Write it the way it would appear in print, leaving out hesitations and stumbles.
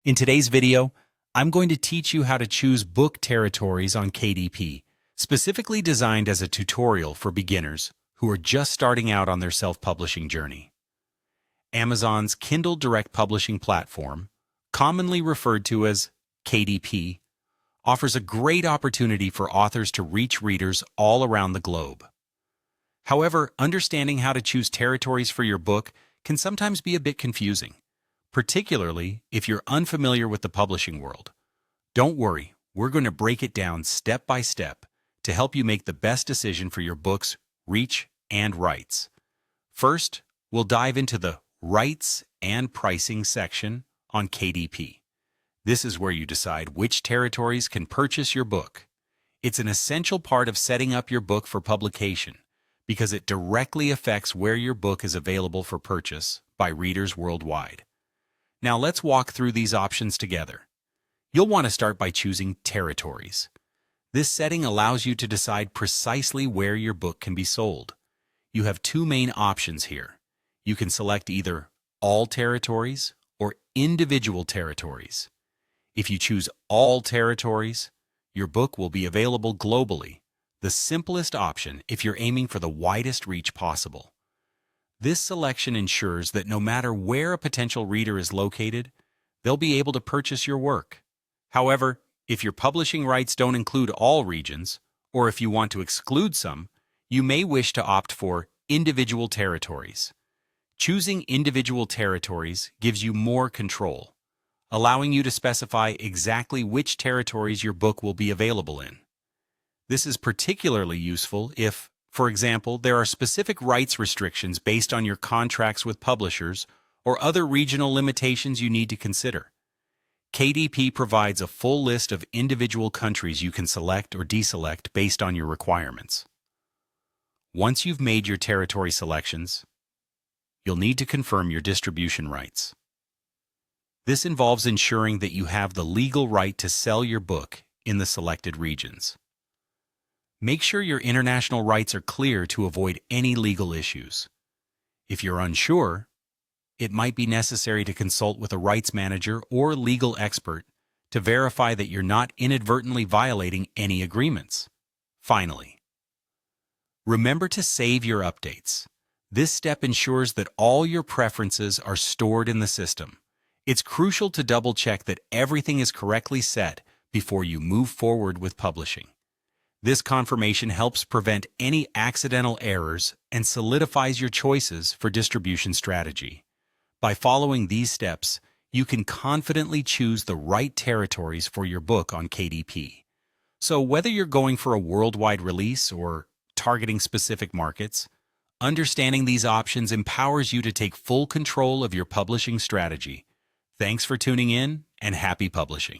In today's video, I'm going to teach you how to choose book territories on KDP, specifically designed as a tutorial for beginners who are just starting out on their self-publishing journey. Amazon's Kindle Direct Publishing platform, commonly referred to as KDP, offers a great opportunity for authors to reach readers all around the globe. However, understanding how to choose territories for your book can sometimes be a bit confusing, particularly if you're unfamiliar with the publishing world. Don't worry, we're going to break it down step by step to help you make the best decision for your book's reach and rights. First, we'll dive into the rights and pricing section on KDP. This is where you decide which territories can purchase your book. It's an essential part of setting up your book for publication because it directly affects where your book is available for purchase by readers worldwide. Now let's walk through these options together. You'll want to start by choosing territories. This setting allows you to decide precisely where your book can be sold. You have two main options here. You can select either all territories or individual territories. If you choose all territories, your book will be available globally, the simplest option if you're aiming for the widest reach possible. This selection ensures that no matter where a potential reader is located, they'll be able to purchase your work. However, if your publishing rights don't include all regions, or if you want to exclude some, you may wish to opt for individual territories. Choosing individual territories gives you more control, allowing you to specify exactly which territories your book will be available in. This is particularly useful if, for example, there are specific rights restrictions based on your contracts with publishers or other regional limitations you need to consider. KDP provides a full list of individual countries you can select or deselect based on your requirements. Once you've made your territory selections, you'll need to confirm your distribution rights. This involves ensuring that you have the legal right to sell your book in the selected regions. Make sure your international rights are clear to avoid any legal issues. If you're unsure, it might be necessary to consult with a rights manager or legal expert to verify that you're not inadvertently violating any agreements. Finally, remember to save your updates. This step ensures that all your preferences are stored in the system. It's crucial to double-check that everything is correctly set before you move forward with publishing. This confirmation helps prevent any accidental errors and solidifies your choices for distribution strategy. By following these steps, you can confidently choose the right territories for your book on KDP. So whether you're going for a worldwide release or targeting specific markets, understanding these options empowers you to take full control of your publishing strategy. Thanks for tuning in, and happy publishing.